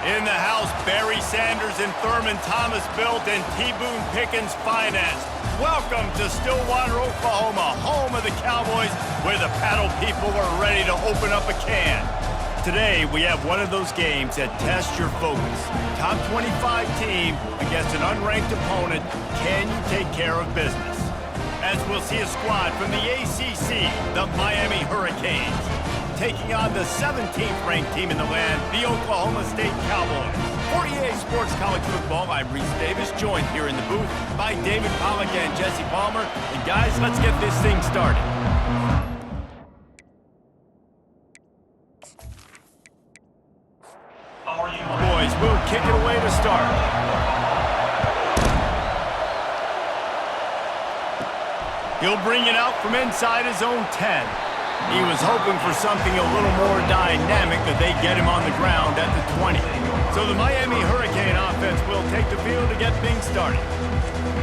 In the house, Barry Sanders and Thurman Thomas built and T. Boone Pickens financed. Welcome to Stillwater, Oklahoma, home of the Cowboys, where the paddle people are ready to open up a can. Today, we have one of those games that tests your focus. Top 25 team against an unranked opponent. Can you take care of business? As we'll see a squad from the ACC, the Miami Hurricanes, taking on the 17th ranked team in the land, the Oklahoma State Cowboys. For EA Sports College Football, I'm Reese Davis, joined here in the booth by David Pollack and Jesse Palmer. And guys, let's get this thing started. Boys, we'll kick it away to start. He'll bring it out from inside his own 10. He was hoping for something a little more dynamic, that they get him on the ground at the 20. So the Miami Hurricane offense will take the field to get things started.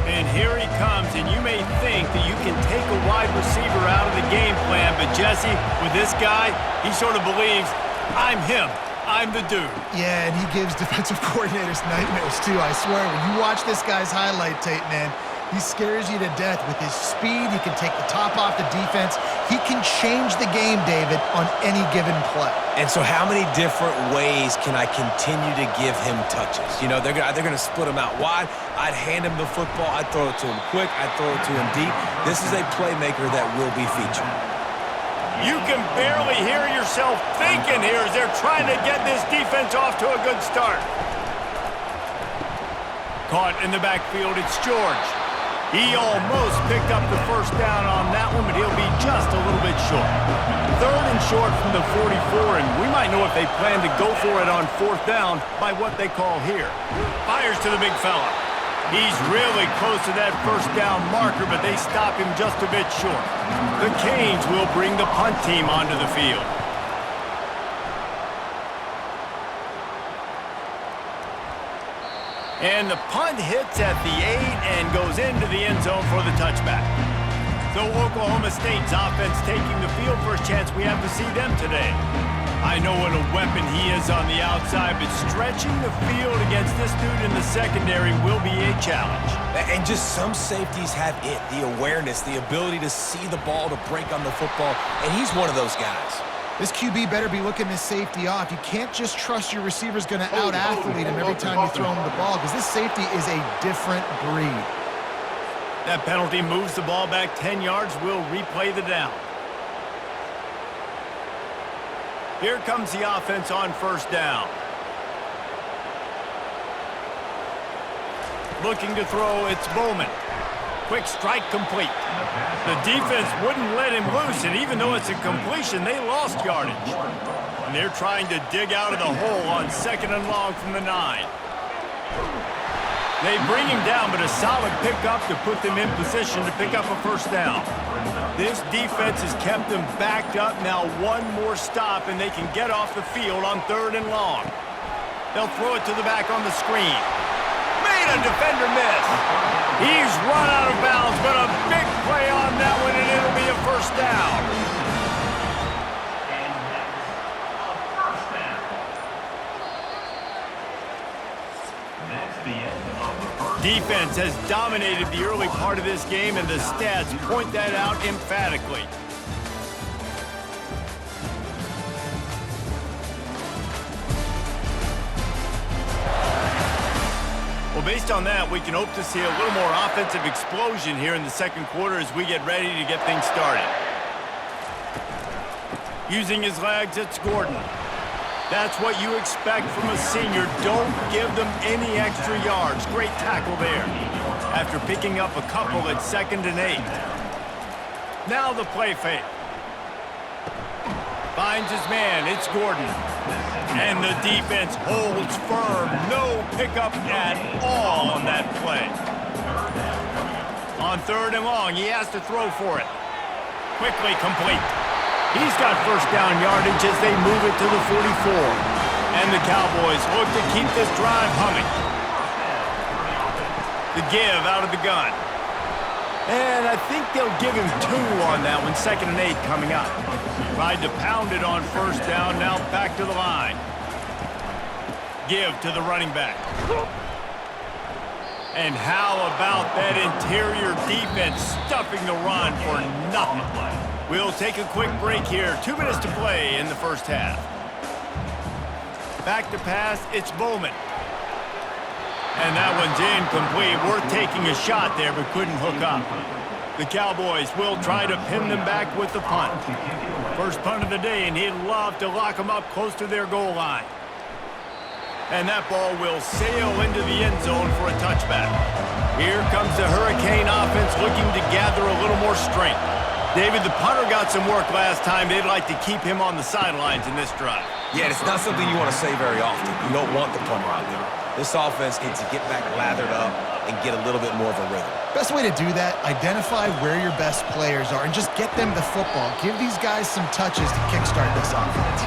And here he comes, and you may think that you can take a wide receiver out of the game plan, but Jesse, with this guy, he sort of believes, I'm him. I'm the dude. Yeah, and he gives defensive coordinators nightmares, too, I swear. When you watch this guy's highlight tape, man, he scares you to death with his speed. He can take the top off the defense. He can change the game, David, on any given play. And so how many different ways can I continue to give him touches? You know, they're going to split him out wide. I'd hand him the football. I'd throw it to him quick. I'd throw it to him deep. This is a playmaker that will be featured. You can barely hear yourself thinking here as they're trying to get this defense off to a good start. Caught in the backfield, it's George. He almost picked up the first down on that one, but he'll be just a little bit short. Third and short from the 44, and we might know if they plan to go for it on fourth down by what they call here. Fires to the big fella. He's really close to that first down marker, but they stop him just a bit short. The Canes will bring the punt team onto the field. And the punt hits at the 8 and goes into the end zone for the touchback. So Oklahoma State's offense taking the field. First chance we have to see them today. I know what a weapon he is on the outside, but stretching the field against this dude in the secondary will be a challenge. And just some safeties have it, the awareness, the ability to see the ball, to break on the football, and he's one of those guys. This QB better be looking this safety off. You can't just trust your receiver's going to out-athlete him every time you throw him the ball, because this safety is a different breed. That penalty moves the ball back 10 yards. We'll replay the down. Here comes the offense on first down. Looking to throw, it's Bowman. Quick strike complete. The defense wouldn't let him loose, and even though it's a completion, they lost yardage. And they're trying to dig out of the hole on second and long from the 9. They bring him down, but a solid pickup to put them in position to pick up a first down. This defense has kept them backed up. Now one more stop, and they can get off the field on third and long. They'll throw it to the back on the screen. Made a defender miss. He's run out of bounds, but a big play on that one, and it'll be a first down. Defense has dominated the early part of this game, and the stats point that out emphatically. Well, based on that, we can hope to see a little more offensive explosion here in the second quarter as we get ready to get things started. Using his legs, it's Gordon. That's what you expect from a senior. Don't give them any extra yards. Great tackle there. After picking up a couple at 2nd and 8. Now the play fake. Finds his man. It's Gordon. And the defense holds firm. No pickup at all on that play. On third and long, he has to throw for it. Quickly complete. He's got first down yardage as they move it to the 44. And the Cowboys look to keep this drive humming. The give out of the gun. And I think they'll give him 2 on that one. 2nd and 8 coming up. Tried to pound it on first down, now back to the line. Give to the running back. And how about that interior defense stuffing the run for nothing? We'll take a quick break here. 2 minutes to play in the first half. Back to pass, it's Bowman. And that one's incomplete. Worth taking a shot there, but couldn't hook up. The Cowboys will try to pin them back with the punt. First punt of the day, and he'd love to lock them up close to their goal line. And that ball will sail into the end zone for a touchback. Here comes the Hurricane offense looking to gather a little more strength. David, the punter got some work last time. They'd like to keep him on the sidelines in this drive. Yeah, it's not something you want to say very often. You don't want the punter out there. This offense needs to get back lathered up and get a little bit more of a rhythm. Best way to do that, identify where your best players are and just get them the football. Give these guys some touches to kickstart this offense.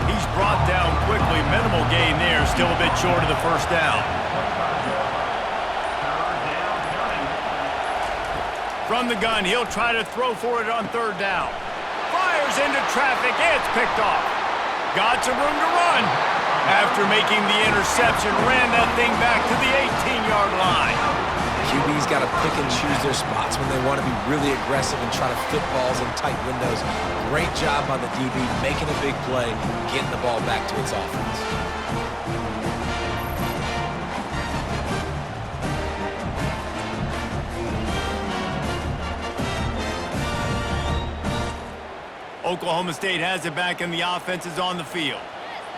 He's brought down quickly. Minimal gain there. Still a bit short of the first down. From the gun, he'll try to throw for it on third down. Fires into traffic. It's picked off. Got some room to run. After making the interception, ran that thing back to the 18-yard line. QB's got to pick and choose their spots when they want to be really aggressive and try to fit balls in tight windows. Great job on the DB, making a big play, getting the ball back to its offense. Oklahoma State has it back and the offense is on the field.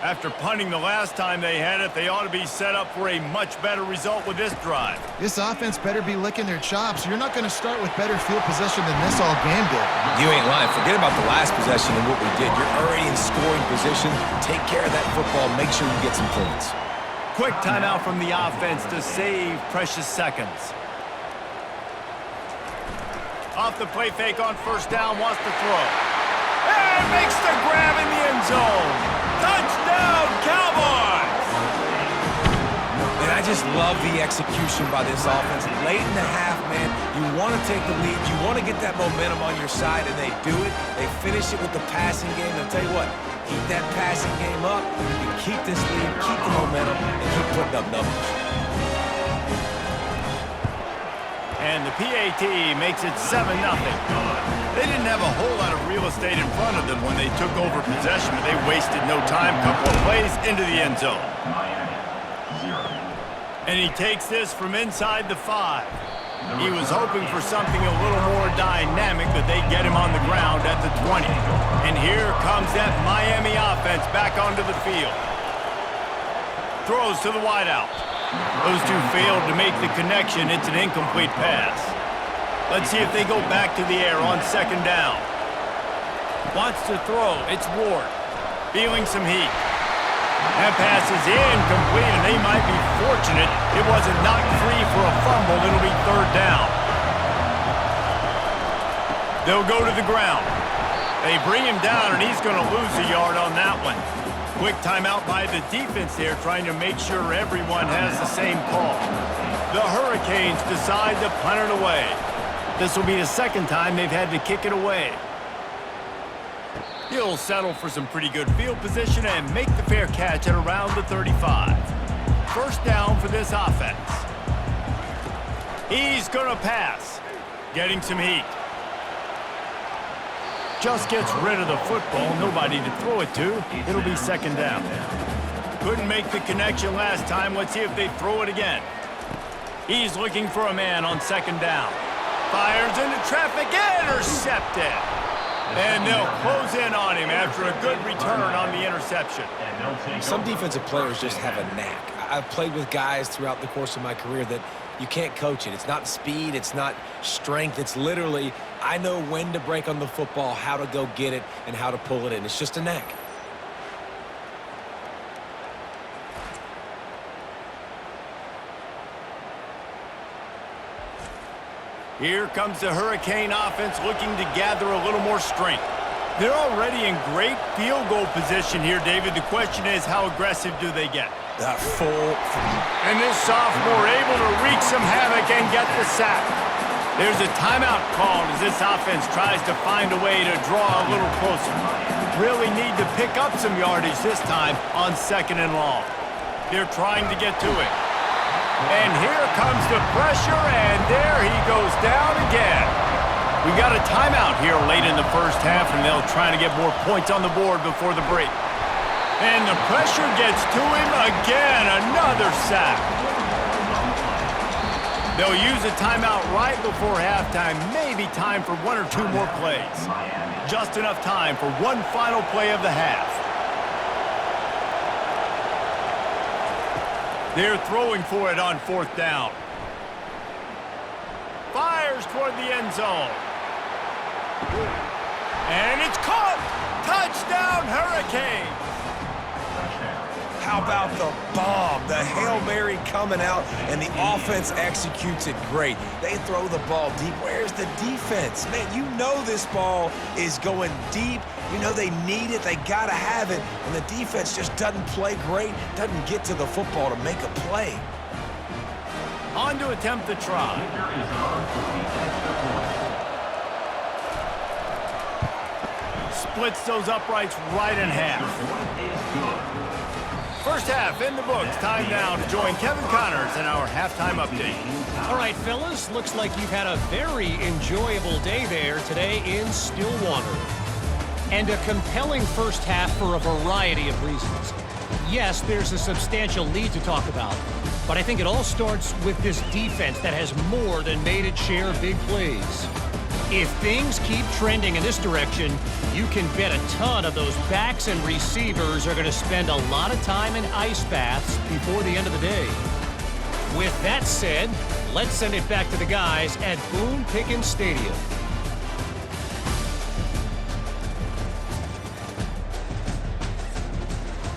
After punting the last time they had it, they ought to be set up for a much better result with this drive. This offense better be licking their chops. You're not going to start with better field position than this all game did. You ain't lying. Forget about the last possession and what we did. You're already in scoring position. Take care of that football. Make sure you get some points. Quick timeout from the offense to save precious seconds. Off the play fake on first down, wants to throw. And makes the grab in the end zone. Touchdown, Cowboys! And I just love the execution by this offense. Late in the half, man, you want to take the lead. You want to get that momentum on your side, and they do it. They finish it with the passing game. I'll tell you what, keep that passing game up. You keep this lead, keep the momentum, and keep putting up numbers. And the PAT makes it 7-0. They didn't have a whole lot of real estate in front of them when they took over possession, but they wasted no time. Couple of plays into the end zone. And he takes this from inside the 5. He was hoping for something a little more dynamic, but they get him on the ground at the 20. And here comes that Miami offense back onto the field. Throws to the wideout. Those two failed to make the connection. It's an incomplete pass. Let's see if they go back to the air on second down. Wants to throw. It's Ward. Feeling some heat. That pass is incomplete, and they might be fortunate it wasn't knocked free for a fumble. It'll be third down. They'll go to the ground. They bring him down, and he's going to lose a yard on that one. Quick timeout by the defense there, trying to make sure everyone has the same call. The Hurricanes decide to punt it away. This will be the second time they've had to kick it away. He'll settle for some pretty good field position and make the fair catch at around the 35. First down for this offense. He's going to pass. Getting some heat. Just gets rid of the football. Nobody to throw it to. It'll be second down. Couldn't make the connection last time. Let's see if they throw it again. He's looking for a man on second down. Fires into traffic. Intercepted. And they'll close in on him after a good return on the interception. Some defensive players just have a knack. I've played with guys throughout the course of my career that you can't coach it. It's not speed. It's not strength. It's literally, I know when to break on the football, how to go get it, and how to pull it in. It's just a knack. Here comes the Hurricane offense looking to gather a little more strength. They're already in great field goal position here, David. The question is, how aggressive do they get? That full. And this sophomore able to wreak some havoc and get the sack. There's a timeout called as this offense tries to find a way to draw a little closer. Really need to pick up some yardage this time on second and long. They're trying to get to it. And here comes the pressure, and there he goes down again. We got a timeout here late in the first half, and they'll try to get more points on the board before the break. And the pressure gets to him again, another sack. They'll use a timeout right before halftime, maybe time for one or two more plays. Just enough time for one final play of the half. They're throwing for it on fourth down. Fires toward the end zone. And it's caught! Touchdown, Hurricanes! How about the bomb? The Hail Mary coming out, and the offense executes it great. They throw the ball deep. Where's the defense? Man, you know this ball is going deep. You know they need it. They got to have it. And the defense just doesn't play great, doesn't get to the football to make a play. On to attempt the try. Splits those uprights right in half. First half in the books. Time now to join Kevin Connors in our halftime update. All right, fellas, looks like you've had a very enjoyable day there today in Stillwater. And a compelling first half for a variety of reasons. Yes, there's a substantial lead to talk about, but I think it all starts with this defense that has more than made its share of big plays. If things keep trending in this direction, you can bet a ton of those backs and receivers are going to spend a lot of time in ice baths before the end of the day. With that said, let's send it back to the guys at Boone Pickens Stadium.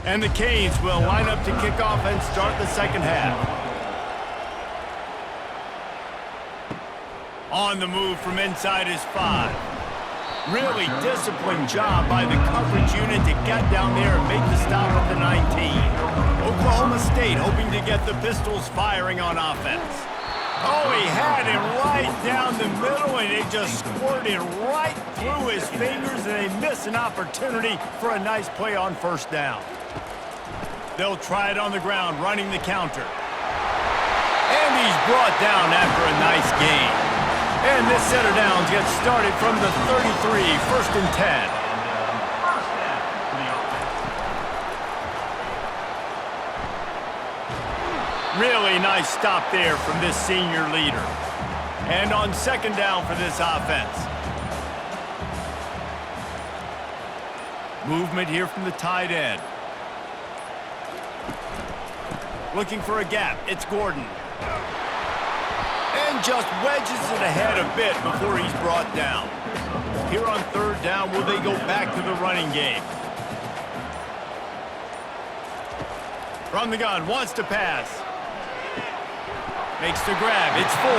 And the Canes will line up to kick off and start the second half. On the move from inside his 5. Really disciplined job by the coverage unit to get down there and make the stop at the 19. Oklahoma State hoping to get the Pistols firing on offense. Oh, he had it right down the middle, and it just squirted right through his fingers, and they miss an opportunity for a nice play on first down. They'll try it on the ground, running the counter. And he's brought down after a nice gain. And this set of downs gets started from the 33, first and 10. Really nice stop there from this senior leader. And on second down for this offense. Movement here from the tight end. Looking for a gap, it's Gordon. And just wedges it ahead a bit before he's brought down. Here on third down, will they go back to the running game? From the gun, wants to pass. Makes the grab, it's 4.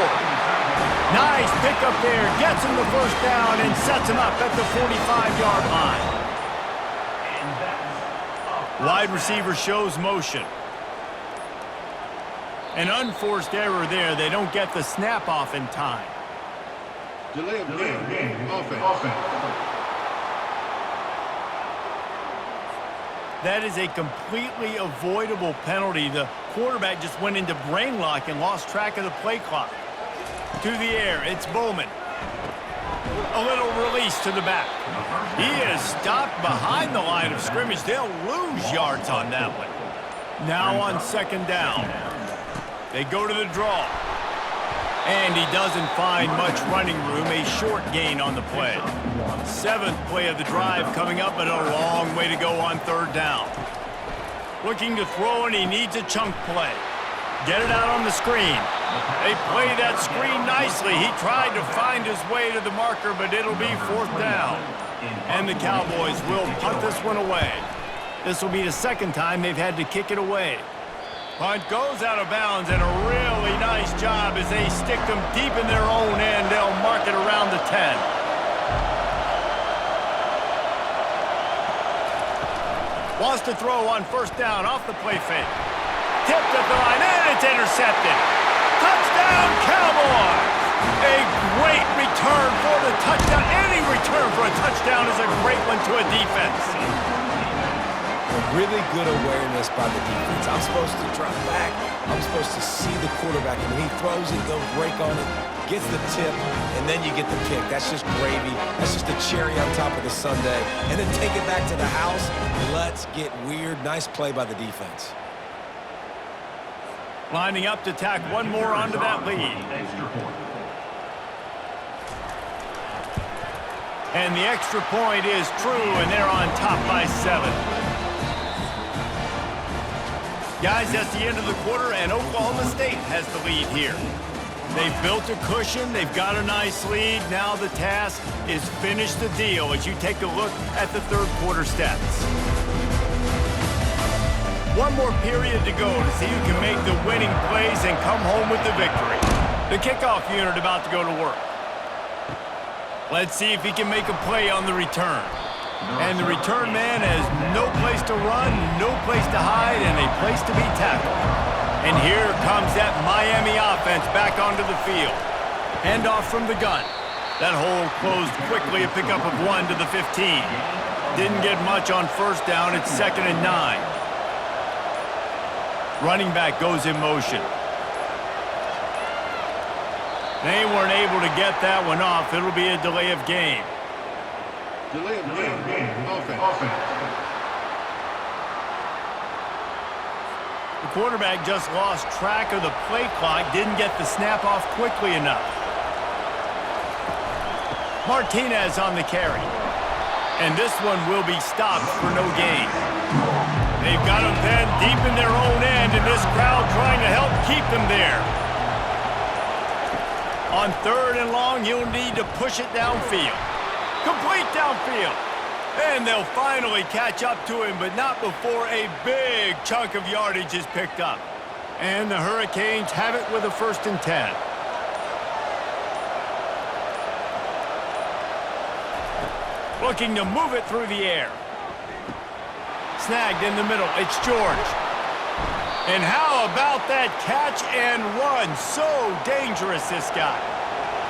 Nice pickup there, gets him the first down and sets him up at the 45-yard line. Wide receiver shows motion. An unforced error there. They don't get the snap off in time. Delay of game. Offense. That is a completely avoidable penalty. The quarterback just went into brain lock and lost track of the play clock. To the air, it's Bowman. A little release to the back. He is stopped behind the line of scrimmage. They'll lose yards on that one. Now on second down. They go to the draw. And he doesn't find much running room. A short gain on the play. 7th play of the drive coming up, but a long way to go on third down. Looking to throw, and he needs a chunk play. Get it out on the screen. They play that screen nicely. He tried to find his way to the marker, but it'll be fourth down. And the Cowboys will punt this one away. This will be the second time they've had to kick it away. Punt goes out of bounds, and a really nice job as they stick them deep in their own end. They'll mark it around the 10. Wants to throw on first down off the play fake. Tipped at the line, and it's intercepted. Touchdown, Cowboys! A great return for the touchdown. Any return for a touchdown is a great one to a defense. really good awareness by the defense. I'm supposed to drop back. I'm supposed to see the quarterback, and when he throws it, go break on it, gets the tip, and then you get the pick. That's just gravy. That's just a cherry on top of the sundae. And then take it back to the house. Let's get weird. Nice play by the defense. Lining up to tack one more onto that lead. And the extra point is true, and they're on top by 7. Guys, that's the end of the quarter, and Oklahoma State has the lead here. They've built a cushion. They've got a nice lead. Now the task is finish the deal as you take a look at the third quarter stats. One more period to go to see who can make the winning plays and come home with the victory. The kickoff unit about to go to work. Let's see if he can make a play on the return. And the return man has no place to run, no place to hide, and a place to be tackled. And here comes that Miami offense back onto the field. Handoff from the gun. That hole closed quickly, a pickup of 1 to the 15. Didn't get much on first down. It's 2nd and 9. Running back goes in motion. They weren't able to get that one off. It'll be a delay of game. Delay of game. Offense. The quarterback just lost track of the play clock, didn't get the snap off quickly enough. Martinez on the carry. And this one will be stopped for no gain. They've got them then deep in their own end, and this crowd trying to help keep them there. On 3rd and long, he'll need to push it downfield. Complete downfield. And they'll finally catch up to him, but not before a big chunk of yardage is picked up. And the Hurricanes have it with a 1st and 10. Looking to move it through the air. Snagged in the middle. It's George. And how about that catch and run? So dangerous, this guy.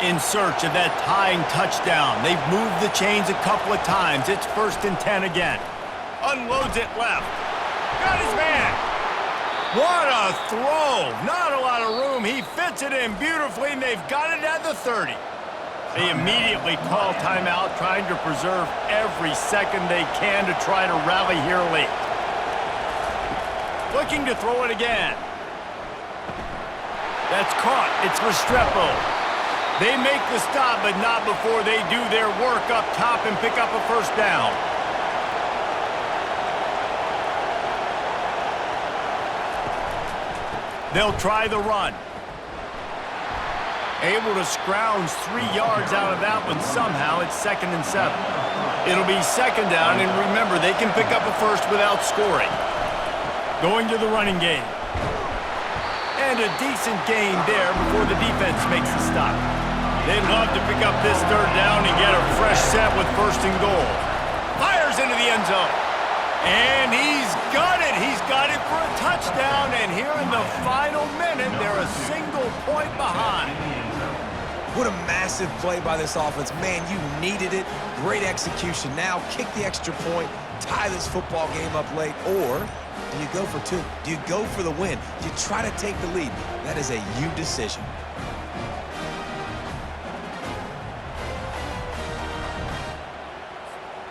In search of that tying touchdown. They've moved the chains a couple of times. It's 1st and 10 again. Unloads it left. Got his man. What a throw. Not a lot of room. He fits it in beautifully, and they've got it at the 30. They immediately call timeout, trying to preserve every second they can to try to rally here late. Looking to throw it again. That's caught. It's Restrepo. They make the stop, but not before they do their work up top and pick up a 1st down. They'll try the run. Able to scrounge 3 yards out of that one somehow. It's 2nd and 7. It'll be 2nd down, and remember, they can pick up a 1st without scoring. Going to the running game. And a decent gain there before the defense makes the stop. They'd love to pick up this 3rd down and get a fresh set with 1st and goal. Fires into the end zone. And he's got it. He's got it for a touchdown. And here in the final minute, they're a single point behind. What a massive play by this offense. Man, you needed it. Great execution. Now kick the extra point, tie this football game up late, or do you go for 2? Do you go for the win? Do you try to take the lead? That is a you decision.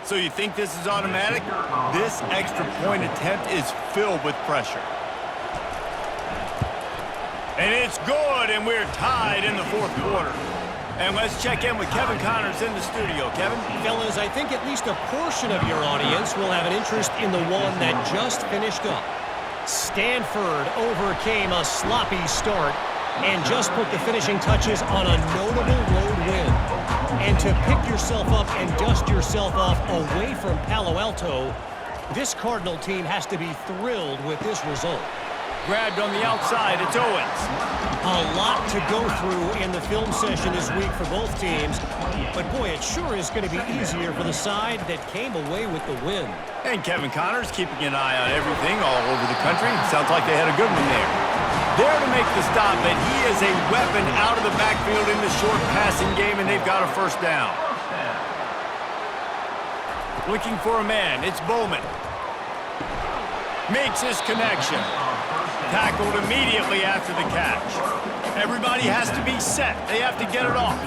So you think this is automatic? This extra point attempt is filled with pressure. And it's good, and we're tied in the 4th quarter. And let's check in with Kevin Connors in the studio. Kevin? Fellas, I think at least a portion of your audience will have an interest in the one that just finished up. Stanford overcame a sloppy start and just put the finishing touches on a notable road win. And to pick yourself up and dust yourself off away from Palo Alto, this Cardinal team has to be thrilled with this result. Grabbed on the outside, it's Owens. A lot to go through in the film session this week for both teams, but boy, it sure is going to be easier for the side that came away with the win. And Kevin Connors keeping an eye on everything all over the country. Sounds like they had a good one there. There to make the stop, but he is a weapon out of the backfield in the short passing game, and they've got a 1st down. Looking for a man, it's Bowman. makes his connection. Tackled immediately after the catch. Everybody has to be set. They have to get it off.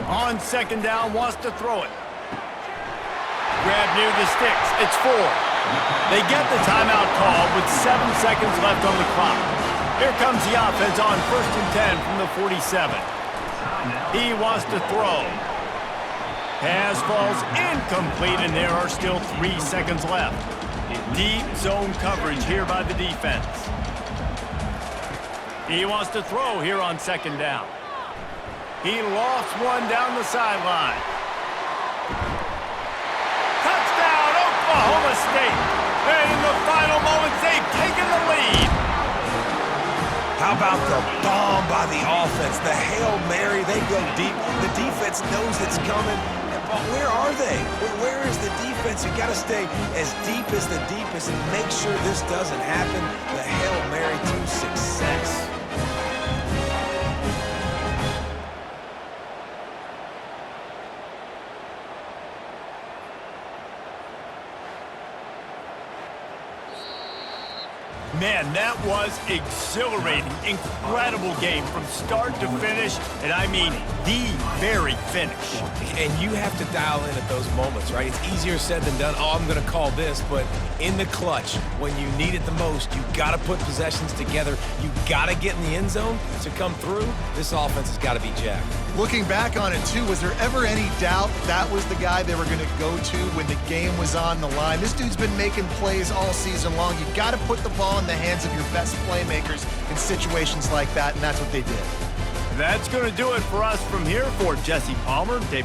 On second down, wants to throw it. Grab near the sticks. It's 4. They get the timeout call with 7 seconds left on the clock. Here comes the offense on 1st and 10 from the 47. He wants to throw. Pass falls incomplete, and there are still 3 seconds left. Deep zone coverage here by the defense. He wants to throw here on second down. He lofts one down the sideline. Touchdown, Oklahoma State. And in the final moments, they've taken the lead. How about the bomb by the offense? The Hail Mary, they go deep. The defense knows it's coming. But where are they? Where is the defense? You got to stay as deep as the deepest and make sure this doesn't happen. The Hail Mary to success. Man, that was exhilarating. Incredible game from start to finish, and I mean the very finish. And you have to dial in at those moments, right? It's easier said than done. Oh, I'm going to call this, but in the clutch, when you need it the most, you got to put possessions together. You got to get in the end zone to come through. This offense has got to be jacked. Looking back on it, too, was there ever any doubt that was the guy they were going to go to when the game was on the line? This dude's been making plays all season long. You got to put the ball in the hands of your best playmakers in situations like that, and that's what they did. That's going to do it for us from here. For Jesse Palmer, David